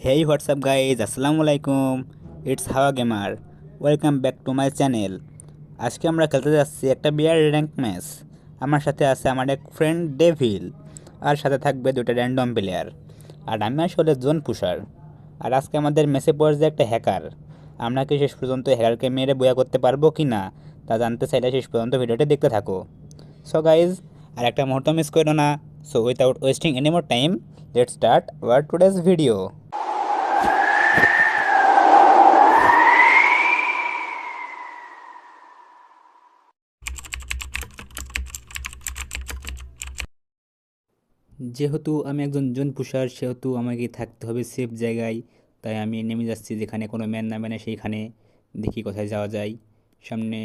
হেই WhatsApp guys, আসসালামু আলাইকুম। It's হাওয়া gamer. Welcome back to my channel. আজকে আমরা খেলতে যাচ্ছি একটা বিয়ার র্যাঙ্ক ম্যাচ। আমার সাথে আছে আমার এক ফ্রেন্ড ডেভিল, আর সাথে থাকবে দুটো র্যান্ডম প্লেয়ার। আর আমি আসলে জোন পুষার। আর আজকে আমাদের মেসে পড়ছে একটা হ্যাকার। আমরা কি শেষ পর্যন্ত হ্যাকারকে মেরে বয়া করতে পারবো কি না তা জানতে চাইলে শেষ পর্যন্ত ভিডিওটা দেখতে থাকো। সো গাইজ, আর একটা মুহূর্ত মিস করো না। So without wasting any more time, let's start our today's video. যেহেতু আমি একজন জোন পুষার, সেহেতু আমাকে থাকতে হবে সেফ জায়গায়। তাই আমি নেমে যাচ্ছি যেখানে কোনো ম্যান নামে না সেইখানে। দেখি কোথায় যাওয়া যায়। সামনে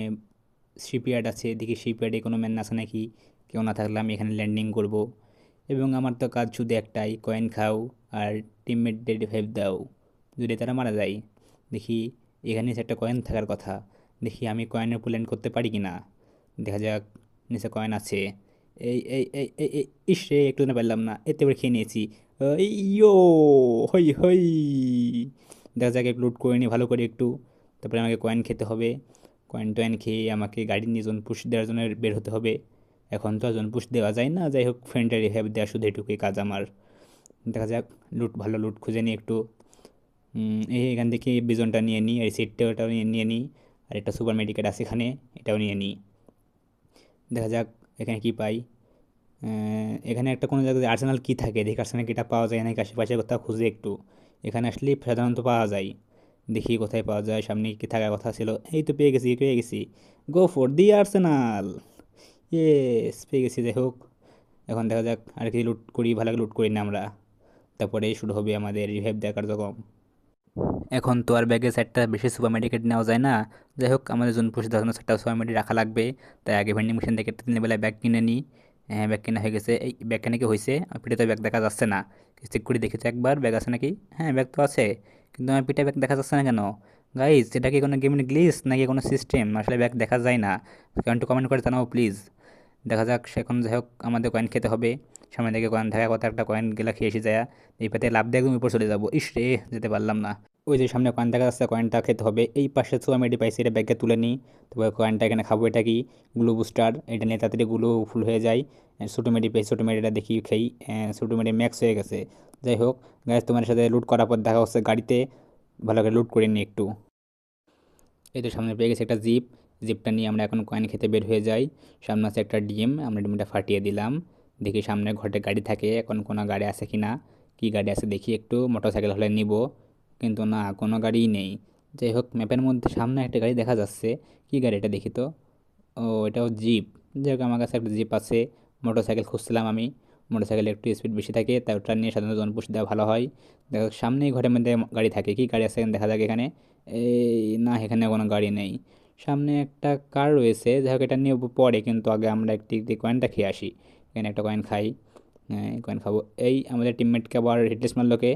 শিপইয়ার্ড আছে, দেখি শিপইয়ার্ডে কোনো ম্যান আছে নাকি। কেউ না থাকলে আমি এখানে ল্যান্ডিং করব। এবং আমার তো কাজ শুধু একটাই, কয়েন খাও আর টিমমেটদের রিভাইভ দাও যদি তারা মারা যায়। দেখি এখানে একটা কয়েন থাকার কথা। দেখি আমি কয়েনের পুল ল্যান্ড করতে পারি কি না। দেখা যাক। নিচে কয়েন আছে। এই এই এই এই এই, ইস রে, একটু না পারলাম না, এতে করে খেয়ে নিয়েছি। ইয়ো, হই হই। দেখা যাক, একটু লুট করে নিই ভালো করে একটু। তারপরে আমাকে কয়েন খেতে হবে। কয়েন টয়েন খেয়ে আমাকে গাড়ি নিয়ে জন পুশ দেওয়ার জন্য বের হতে হবে। এখন তো আর জন পুশ দেওয়া যায় না, যাই হোক ফ্রেন্ডের রিহ্যাব দেওয়া শুধু এটুকুই কাজ আমার। দেখা যাক, লুট ভালো লুট খুঁজে নিই একটু। এখান থেকে বিজনটা নিয়ে নিই, আর সিটটাও নিয়ে নিয়ে নিই। আর একটা সুপার মেডিকেট আছে এখানে, এটাও নিয়ে নিই। দেখা যাক এখানে কি পাই। এখানে একটা কোনো জায়গায় আর্সেনাল কি থাকে, দেখি আর্সেনাল কিটা পাওয়া যায় নাকি আশেপাশে কোথাও খুঁজে একটু। এখানে আসলে সাধারণত পাওয়া যায়। দেখি কোথায় পাওয়া যায়, সামনে কি থাকার কথা ছিল। এই তো পেয়ে গেছি পেয়ে গেছি। Go for the Arsenal. Yes, পেয়ে গেছি। যাই হোক, এখন দেখা যাক আর কি লুট করি, ভালো লুট করি না আমরা। তারপরে শুরু হবে আমাদের রিভাইভ দেওয়ার কার্যক্রম। এখন তো আর ব্যাগে সেটটা বেশি সুপার মেডিকেট নেওয়া যায় না। যাই হোক, আমাদের জন্য পুষে দেওয়ার জন্য সেটটা সুপার মেডি রাখা লাগবে। তাই আগে ভেন্ডিং মেশিন থেকে একটা বেলায় ব্যাগ কিনে নিই। হ্যাঁ, ব্যাগ কেনা হয়ে গেছে। এই ব্যাগ কেনা কি হয়েছে? আমার পিঠে তো ব্যাগ দেখা যাচ্ছে না। চেক করে দেখেছি একবার ব্যাগ আছে নাকি। হ্যাঁ, ব্যাগ তো আছে, কিন্তু আমার পিঠে ব্যাগ দেখা যাচ্ছে না কেন? গাইজ, এটা কি কোনো গেমের গ্লিচ নাকি কোনো সিস্টেম? আসলে ব্যাগ দেখা যায় না। কারণ একটু কমেন্ট করে জানাও প্লিজ। দেখা যাক এখন। যাই হোক, আমাদের কয়েন খেতে হবে। সামনে থেকে কয়েন থাকা কথা, একটা কয়েন গেলা খেয়ে এসে যায়। এই পাতে লাভ দিয়ে একদম উপর চলে যাবো। ইস রে, যেতে পারলাম না। ওই যে সামনে কয়েন দেখা যাচ্ছে, কয়েনটা খেতে হবে। এই পাশে মেডি পাইছি, এটা ব্যাগে তুলে নিই। তারপরে কয়েনটা এখানে খাবো। এটা কি? Glue booster. এটা নিয়ে তাড়াতাড়ি গ্লু ফুল হয়ে যায়। ছোটো মেডি পাই, ছোটো মেডিটা দেখি খেই। ছোটো মেডি ম্যাক্স হয়ে গেছে। যাই হোক গ্যাস, তোমার সাথে লুট করার পর দেখা হচ্ছে গাড়িতে। ভালো করে লুট করে নিই একটু। এই তো সামনে পেয়ে গেছি একটা জিপ। জিপটা নিয়ে আমরা এখন কয়েন খেতে বের হয়ে যাই। সামনে আছে একটা ডিম, আমরা ডিমটা ফাটিয়ে দিলাম। দেখি সামনে ঘটে গাড়ি থাকে, এখন কোনো গাড়ি আছে কি না। কী গাড়ি আছে দেখি একটু, মোটর সাইকেল হলে নিব। কিন্তু না, কোনো গাড়িই নেই। যাই হোক, ম্যাপের মধ্যে সামনে একটা গাড়ি দেখা যাচ্ছে। কী গাড়ি এটা দেখি তো। ও, এটাও জিপ। যাই হোক, আমার কাছে একটা জিপ আছে। মোটর সাইকেল খুঁজছিলাম আমি। মোটর সাইকেলে একটু স্পিড বেশি থাকে, তাই ওটা নিয়ে সাধারণত জনপুষ দেওয়া ভালো হয়। দেখো সামনেই ঘরের মধ্যে গাড়ি থাকে। কি গাড়ি আছে দেখা যাক এখানে। এই না, এখানে কোনো গাড়ি নেই। সামনে একটা কার রয়েছে, যাই হোক এটা নিয়ে পরে, কিন্তু আগে আমরা একটি কয়েনটা খেয়ে আসি। এখানে একটা কয়েন খাই। হ্যাঁ, কয়েন খাবো। এই আমাদের টিমমেটকে আবার হেডলেস মারলোকে।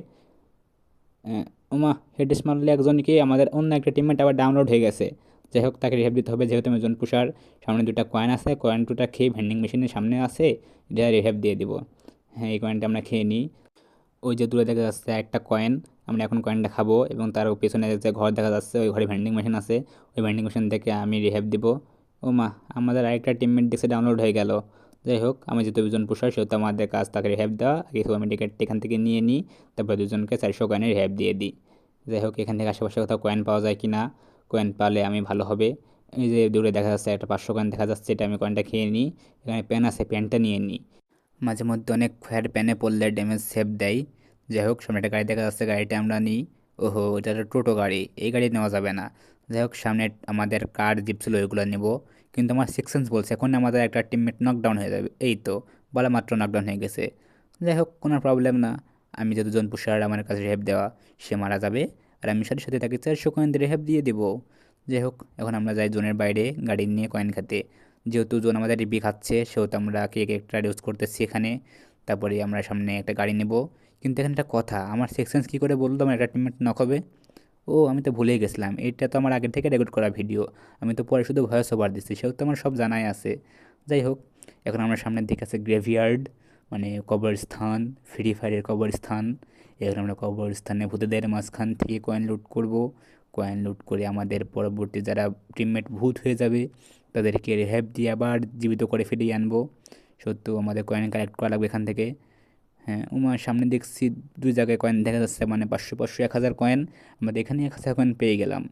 ওমা, হেডেস মারলে একজনকে, আমাদের অন্য একটা টিমমেট আবার ডাউনলোড হয়ে গেছে। যাই হোক, তাকে রিহাব দিতে হবে, যেহেতু আমি জন পুষার। সামনে দুটা কয়েন আছে, কয়েন দুটা খেয়ে ভেন্ডিং মেশিনের সামনে আছে, এটা রিহাব দিয়ে দিব। হ্যাঁ, এই কয়েনটা আমরা খেয়ে নিই। ওই যে দূরে দেখা যাচ্ছে একটা কয়েন, আমরা এখন কয়েনটা খাবো। এবং তার পেছনে যে ঘর দেখা যাচ্ছে, ওই ঘরে ভেন্ডিং মেশিন আছে। ওই ভেন্ডিং মেশিন থেকে আমি রিহাব দিব। ও মা, আমাদের আরেকটা টিমমেট দেখছে ডাউনলোড হয়ে গেল। যাই হোক, আমি যেহেতু দুজন পুষার, সেহেতু আমাদের কাজ তাকে রিহাব দেওয়া। আগে আমি টিকিট এখান থেকে নিয়ে নিই। তারপর দুজনকে 400 কয়েনের রিহাব দিয়ে দিই। যাই হোক, এখান থেকে আশেপাশে কোথাও কয়েন পাওয়া যায় কি না। কয়েন পালে আমি ভালো হবে। এই যে দূরে দেখা যাচ্ছে একটা 500 কয়েন দেখা যাচ্ছে, এটা আমি কয়েনটা খেয়ে নিই। এখানে পেন আছে, পেনটা নিয়ে নিই। মাঝে মধ্যে অনেক ফায়ার প্যানে পড়লে ড্যামেজ সেভ দেয়। যাই হোক, সামনে একটা গাড়ি দেখা যাচ্ছে, গাড়িটা আমরা নিই। ওহো, এটা একটা টোটো গাড়ি, এই গাড়ি নেওয়া যাবে না। যাই হোক, সামনে আমাদের কার জিপ ছিল, ওইগুলো নেব। কিন্তু আমার সেকশনস বলছে এখন আমাদের একটা টিমমেট নকডাউন হয়ে যাবে। এই তো বলা মাত্র নকডাউন হয়ে গেছে। যাই হোক, কোনো প্রবলেম না। আমি যেহেতু জন পুষার, আমার কাছে রেহেব দেওয়া, সে মারা যাবে। আর আমি সাথে সাথে তাকে 400 কয়েন দিয়ে রেহেব দিয়ে দেবো। যাই হোক, এখন আমরা যাই জোনের বাইরে গাড়ি নিয়ে কয়েন খেতে। যেহেতু জোন আমাদের রিপি খাচ্ছে, সেহেতু আমরা কেক একটা ইউজ করতেছি এখানে। তারপরে আমরা সামনে একটা গাড়ি নেব। কিন্তু এখানে একটা কথা, আমার সেকশনস কী করে বললো আমার একটা টিমমেট নক হবে? ও, আমি তো ভুলেই গেছিলাম, এটা তো আমার আগের থেকে রেকর্ড করা ভিডিও। আমি তো পরে শুধু ভয়েস ওভার দিচ্ছি, সেহেতু আমার সব জানাই আছে। যাই হোক, এখন আমরা সামনের দিকে আছে গ্রেভিয়ার্ড। মানে কবরস্থান, ফ্রি ফায়ারের কবরস্থান। এখানে আমরা কবরস্থানে ভূতেদের মাঝখান থেকে কয়েন লুট করব। কয়েন লুট করে আমাদের পরবর্তী যারা টিমমেট ভূত হয়ে যাবে তাদেরকে রেহাব দিয়ে আবার জীবিত করে ফিরিয়ে আনবো। সত্য আমাদের কয়েন কালেক্ট করা লাগবে এখান থেকে। হ্যাঁ, উমার সামনে দেখছি দুই জায়গায় কয়েন দেখা যাচ্ছে, মানে 500 500 1000 কয়েন। আমাদের এখানে 1000 কয়েন পেয়ে গেলাম।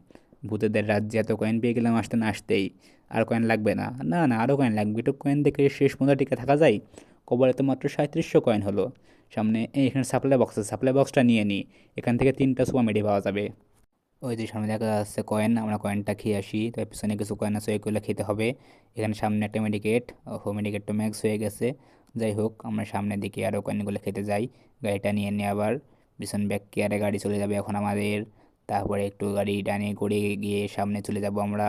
ভূতেদের রাজ্যে এত কয়েন পেয়ে গেলাম আসতে না আসতেই। আর কয়েন লাগবে না, না না, আরও কয়েন লাগবে। একটু কয়েন দেখে শেষ পর্যন্ত টিকে থাকা যায়। কবরে তো মাত্র 3700 কয়েন হলো। সামনে এখানে সাপ্লাই বক্স আছে, সাপ্লাই বক্সটা নিয়ে নিই। এখান থেকে 3টা সুপার মেডি পাওয়া যাবে। ওই যে সামনে দেখা যাচ্ছে কয়েন, আমরা কয়েনটা খেয়ে আসি। তার পিছনে কিছু কয়েন আছে, ওইগুলো খেতে হবে। এখানে সামনে একটা মেডিকেট, ও মেডিকেটটা ম্যাক্স হয়ে গেছে। যাই হোক, আমরা সামনের দিকে আরও কয়েনগুলো খেতে যাই। গাড়িটা নিয়ে নিয়ে আবার পিছন ব্যাক কেয়ারে গাড়ি চলে যাবে এখন আমাদের। তারপরে একটু গাড়ি ডানে করে গিয়ে সামনে চলে যাব আমরা।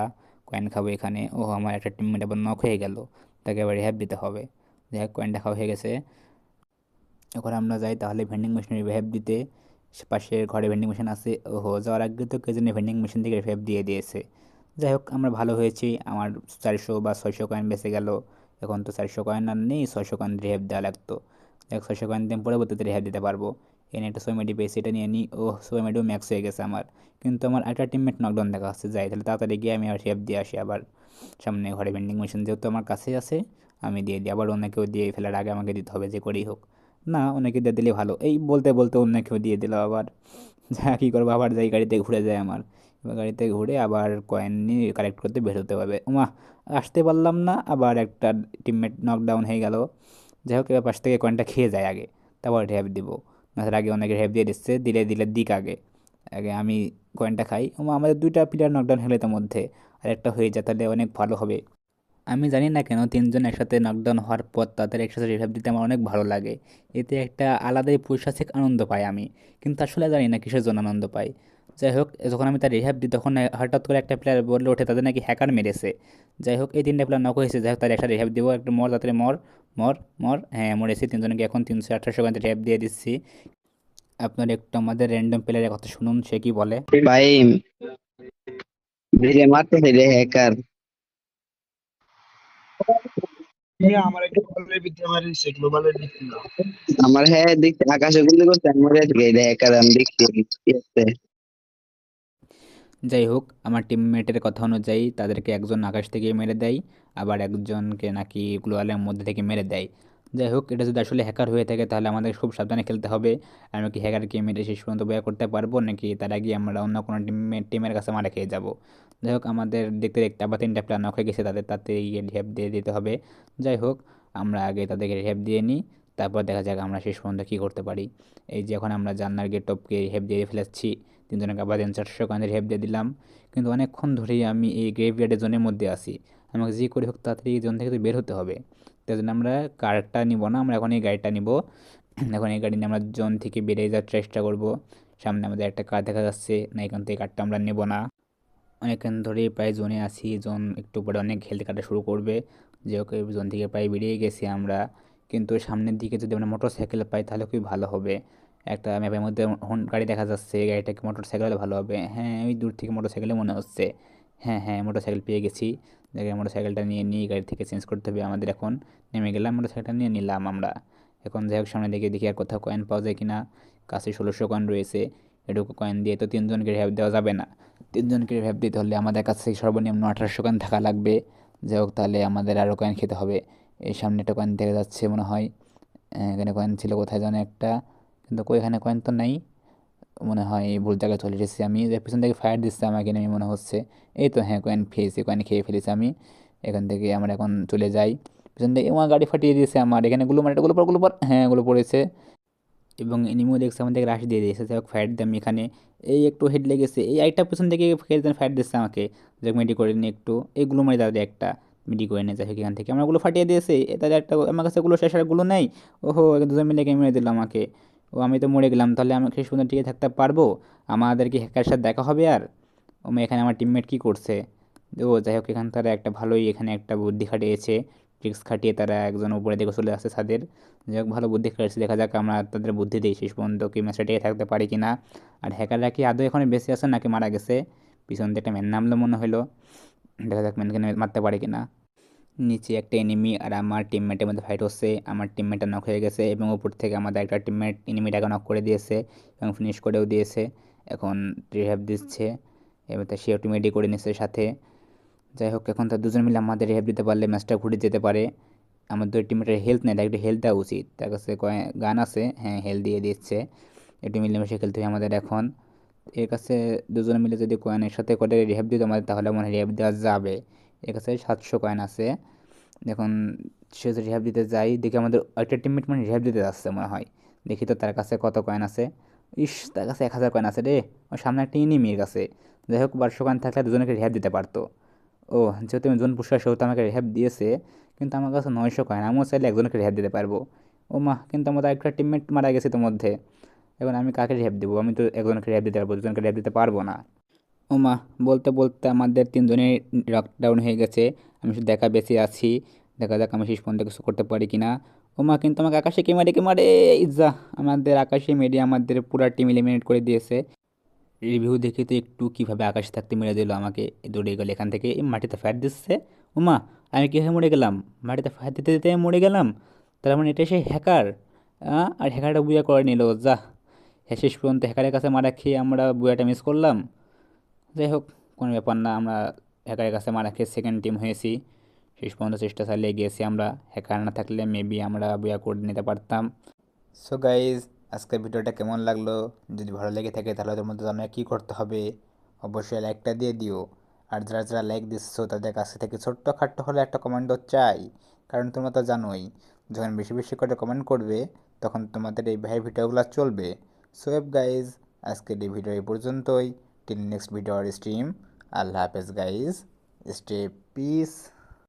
কয়েন খাবো এখানে। ও আমার একটা টিমমেট আবার নক হয়ে গেল, তাকে আবার রিহ্যাব দিতে হবে। যাই হোক, কয়েনটা খাওয়া হয়ে গেছে। এখন আমরা যাই তাহলে ভেন্ডিং মেশিনের রিভাইভ দিতে। পাশের ঘরে ভেন্ডিং মেশিন আছে। ওহো, যাওয়ার আগে তো কে জানি ভেন্ডিং মেশিন থেকে রিভাইভ দিয়ে দিয়েছে। যাই হোক, আমরা ভালো হয়েছি। আমার 400 বা 600 কয়েন বেঁচে গেল। এখন তো 400 কয়েন আর নেই, 600 কয়েন রিভাইভ দেওয়া লাগতো। যাই হোক, 600 কয়েন দিয়ে পরবর্তীতে রিভাইভ দিতে পারবো। এনে একটা সোয়েমেডি পেয়েছি, এটা নিয়ে নিই। ও, সোয়েমেডিও ম্যাক্স হয়ে গেছে আমার। কিন্তু আমার একটা টিমমেট নকডাউন দেখা যাচ্ছে। যাই তাহলে তাড়াতাড়ি গিয়ে আমি আর রিভাইভ দিয়ে আসি আবার। সামনে ঘরে ভেন্ডিং মেশিন যেহেতু আমার কাছেই আছে, আমি দিয়ে দিই। আবার অন্যকেও দিয়ে ফেলার আগে আমাকে দিতে হবে, যে করেই হোক। না, অনেকে দিয়ে দিলে ভালো। এই বলতে বলতে অন্য কেউ দিয়ে দিল আবার। যা কী করবো, আবার যাই গাড়িতে ঘুরে যায় আমার। এবার গাড়িতে ঘুরে আবার কয়েন নিয়ে কালেক্ট করতে বের হতে হবে। ওমা, আসতে পারলাম না, আবার একটা টিমমেট নকডাউন হয়ে গেল। যাই হোক, এবার পাশ থেকে কয়েনটা খেয়ে যায় আগে, তারপর রেহাব দিব। না, তার আগে অনেকে রেহাব দিয়ে দিচ্ছে, দিলে দিলে দিক আগে। আগে আমি কয়েনটা খাই। ওমা, আমাদের 2টা প্লেয়ার নকডাউন হলে তার মধ্যে আরেকটা হয়ে যায়, তাহলে অনেক ভালো হবে। আমি জানি না কেন 3জন একসাথে নকডাউন হওয়ার পর তাদের একসাথে রিভাইভ দিতে আমার অনেক ভালো লাগে। এতে একটা আলাদাই পৈশাচিক আনন্দ পাই আমি। কিন্তু আসলে জানি না কিসের জন্য আনন্দ পাই। যাই হোক, যখন আমি তার রিভাইভ দিই তখন হঠাৎ করে একটা প্লেয়ার বললে ওঠে তাদের নাকি হ্যাকার মেরেছে। যাই হোক, এই 3টা প্লেয়ার নক হয়েছে। যাই হোক, তার একটা রিভাইভ দেবো। একটু মর, তাড়াতাড়ি মর। মর মর, হ্যাঁ মরেছি। 3জনকে এখন 318 সেকেন্ডে রিভাইভ দিয়ে দিচ্ছি। আপনার একটু আমাদের র্যান্ডম প্লেয়ারের কথা শুনুন, সে কি বলে। ভাই, ভিড়ে মারতেছে রে হ্যাকার। আমার একটা গ্লোবালের ভিতরে মারিছে, গ্লোবালের ভিতরে না। আমার হ্যাঁ দেখছি আকাশে গুলি করছে, আমি মরে গেছি রে হ্যাকার। আমি দেখছি কি হচ্ছে। যাই হোক, আমার টিমমেটের কথা অনুযায়ী তাদেরকে একজন আকাশ থেকে মেরে দেয়, আবার একজনকে নাকি গ্লোয়ালের মধ্যে থেকে মেরে দেয়। যাই হোক, এটা যদি আসলে হ্যাকার হয়ে থাকে তাহলে আমাদের খুব সাবধানে খেলতে হবে। আমরা কি হ্যাকারকে মেরে শেষ পর্যন্ত বয়া করতে পারবো, নাকি তার আগে আমরা অন্য কোনো টিমের কাছে মারা খেয়ে যাব। যাই হোক, আমাদের দেখতে দেখতে আবার 3টা প্ল্যান নক হয়ে গেছে, তাদের তাতে গিয়ে রিহ্যাব দিয়ে দিতে হবে। যাই হোক, আমরা আগে তাদেরকে রিহ্যাব দিয়ে নিই, তারপর দেখা যাক আমরা শেষ পর্যন্ত কী করতে পারি। এই যে এখন আমরা জান্নার গেটটপকে রিহ্যাব দিয়ে ফেলেছি। 3জনকে আবার 400 কানের রিহ্যাব দিয়ে দিলাম। কিন্তু অনেকক্ষণ ধরেই আমি এই গ্রেভইয়ার্ডের জোনের মধ্যে আছি। আমাকে যে করে হোক তাড়াতাড়ি এই জোন থেকে তো বের হতে হবে। তাই জন্য আমরা কারটা নিব না, আমরা এখন এই গাড়িটা নিব। এখন এই গাড়ি নিয়ে আমরা জোন থেকে বেরিয়ে যাওয়ার চেষ্টা করব। সামনে আমাদের একটা কার দেখা যাচ্ছে, না এখান থেকে কারটা আমরা নেব না। অনেকক্ষণ ধরেই প্রায় জোনে আছি, জোন একটু পরে অনেক হেলথ কাটা শুরু করবে। যে ওকে, জোন থেকে প্রায় বেরিয়ে গেছি আমরা। কিন্তু সামনের দিকে যদি আমরা মোটর সাইকেল পাই তাহলে খুবই ভালো হবে। একটা ম্যাপের মধ্যে গাড়ি দেখা যাচ্ছে, এই গাড়িটাকে মোটর সাইকেল হলে ভালো হবে। হ্যাঁ, ওই দূর থেকে মোটর সাইকেলে মনে হচ্ছে। হ্যাঁ হ্যাঁ, মোটর সাইকেল পেয়ে গেছি। জায়গায় মোটর সাইকেলটা নিয়ে নিয়ে গাড়ি থেকে চেঞ্জ করতে হবে আমাদের এখন। নেমে গেলাম, মোটর সাইকেলটা নিয়ে নিলাম আমরা। এখন যাই হোক, সামনে দিকে দেখি আর কোথাও কয়েন পাওয়া যায় কিনা। কাছে 1600 কয়েন রয়েছে। এটুকু কয়েন দিয়ে তো 3জনকে রেহাব দেওয়া যাবে না। 3জনকে রিভাইভ দিতে হলে আমাদের কাছে সর্বনিম্ন 1800 কয়েন থাকা লাগবে। যাই হোক, তাহলে আমাদের আরও কয়েন খেতে হবে। এই সামনে একটা কয়েন দেখা যাচ্ছে মনে হয়। এখানে কয়েন ছিল কোথায় যেন একটা, কিন্তু কই, এখানে কয়েন তো নাই। মনে হয় এই ভুল জায়গায় চলে এসেছি আমি। যে পিছন থেকে ফায়ার দিচ্ছে আমাকে নেমে মনে হচ্ছে। এই তো, হ্যাঁ কয়েন পেয়েছি, কয়েন খেয়ে ফেলেছি আমি। এখান থেকে আমরা এখন চলে যাই। পিছন থেকে আমার গাড়ি ফাটিয়ে দিয়েছে আমার। এখানে গুলো মারে, গুলো পর, হ্যাঁ গুলো পড়েছে। এবং এনিমিও দেখছে আমাদের রাশ দিয়ে দিয়েছে। যাই হোক, ফায়ার দিয়ে আমি এখানে এই একটু হেড লেগেছে, এই আরেকটা পিছন থেকে ফায়ার দিচ্ছে আমাকে। যাই হোক, মেডি করে নিই একটু। এইগুলো মারি তাদের একটা মেডি করে নিয়ে। যাই হোক, এখান থেকে আমরা গুলো ফাটিয়ে দিয়েছে। তাদের একটা, আমার কাছে গুলো শেষ আর গুলো নেই। ওহো, 2জন মিলে মেরে দিল আমাকে। ও, আমি তো মরে গেলাম। তাহলে আমি শেষ পর্যন্ত টিকে থাকতে পারবো? আমাদের কি হ্যাকার সাথে দেখা হবে আর? ও, এখানে আমার টিমমেট কি করছে? ও, যাই হোক, এখানে তারা একটা ভালোই এখানে একটা বুদ্ধি খাটিয়েছে। ট্রিক্স খাটিয়ে তারা একজন উপরে দিকে চলে আসছে ছাদের। যাই হোক, ভালো বুদ্ধি খাটিয়েছে। দেখা যাক আমরা তাদের বুদ্ধি দিই শেষ পর্যন্ত কি ম্যাচটা টিকে থাকতে পারি কি না। আর হ্যাকাররা কি আদৌ এখানে বেঁচে আছে নাকি মারা গেছে? পিছন দিয়ে একটা ম্যান নামলো মনে হলো। দেখা যাক ম্যানকে মারতে পারে কি না। নিচে একটা এনিমি আর আমার টিমমেটের মধ্যে ফাইট হচ্ছে। আমার টিমমেটটা নক হয়ে গেছে এবং উপর থেকে আমাদের একটা টিমমেট এনিমিটাকে নক করে দিয়েছে এবং ফিনিশ করেও দিয়েছে। এখন রিহ্যাব দিচ্ছে এবার তার সে অটোমেটিক করে নিচ্ছে সাথে। যাই হোক, এখন তার দুজন মিলে আমাদের রিহ্যাব দিতে পারলে ম্যাচটা ঘুরে যেতে পারে। আমাদের টিমমেটের হেলথ নেই, তাই একটু হেলথ দেওয়া উচিত। তার কাছে গান আছে, হ্যাঁ হেলথ দিয়ে দিচ্ছে। একটু মিলেমিশে খেলতে হবে আমাদের এখন। এর কাছে দুজন মিলে যদি কয়েন একসাথে করে রিহ্যাব দিত আমাদের, তাহলে মনে হয় রিহ্যাব দেওয়া যাবে। এর কাছে 700 কয়েন আছে। এখন সে যদি রিহ্যাব দিতে যাই, দেখি আমাদের একটা টিমমেট মানে রিহ্যাব দিতে যাচ্ছে মনে হয়। দেখি তো তার কাছে কত কয়েন আছে। ইস, তার কাছে 1000 কয়েন আছে রে। ওর সামনে একটা এনিমির কাছে। যাই হোক, 1200 কয়েন থাকলে দুজনকে রিহ্যাব দিতে পারতো। ও, যেহেতু আমি জোন পুষার সেহেতু আমাকে রিহ্যাব দিয়েছে, কিন্তু আমার কাছে 900 কয়েন, আমিও চাইলে একজনকে রিহ্যাব দিতে পারবো। ও মা, কিন্তু আমাদের একটা টিমমেট মারা গেছে তো মধ্যে। এখন আমি কাকে রিহ্যাব দেবো? আমি তো একজনকে রিহ্যাব দিতে পারবো, দুজনকে রিহ্যাব দিতে পারবো না। ও মা, বলতে বলতে আমাদের তিনজনের লকডাউন হয়ে গেছে। আমি শুধু দেখা বেঁচে আছি। দেখা যাক আমি শেষ পর্যন্ত কিছু করতে পারি কিনা। ও মা, কিন্তু আমাকে আকাশে কে মারে, কে মারে! ইজ্জা, আমাদের আকাশে মেরে আমাদের পুরা টিম এলিমিনেট করে দিয়েছে। রিভিউ দেখে তো একটু কীভাবে আকাশে থাকতে মেরে দিল আমাকে। দৌড়ে গেল এখান থেকে, এই মাটিতে ফায়ার দিচ্ছে। ওমা, আমি কীভাবে মরে গেলাম? মাটিতে ফায়ার দিতে দিতে আমি মরে গেলাম। তার মানে এটা সে হ্যাকার। আর হ্যাকারটা বুয়া করে নিল, যা। হ্যাঁ, শেষ পর্যন্ত হ্যাকারের কাছে মারা খেয়ে আমরা বুয়াটা মিস করলাম। যাই হোক, কোনো ব্যাপার না, আমরা হ্যাকারের কাছে মারা খেয়ে সেকেন্ড টিম হয়েছি। শেষ পর্যন্ত চেষ্টা চালিয়ে গিয়েছি আমরা। হ্যাকার না থাকলে মেবি আমরা বুয়া করে নিতে পারতাম। সো গাইজ, আজকের ভিডিওটা কেমন লাগলো? যদি ভালো লেগে থাকে তাহলে তোর মধ্যে জানো কী করতে হবে। অবশ্যই লাইকটা দিয়ে দিও। আর যারা যারা লাইক দিচ্ছ তাদের কাছ থেকে ছোট্ট খাট্ট হলে একটা কমেন্টও চাই। কারণ তোমরা তো জানোই, যখন বেশি বেশি করে কমেন্ট করবে তখন তোমাদের এই ভাইয়ের ভিডিওগুলো চলবে। সো গাইজ, আজকের এই ভিডিও এই পর্যন্তই। টিল নেক্সট ভিডিও আর স্ট্রিম। আল্লাহ হাফেজ গাইজ, স্টে পিস।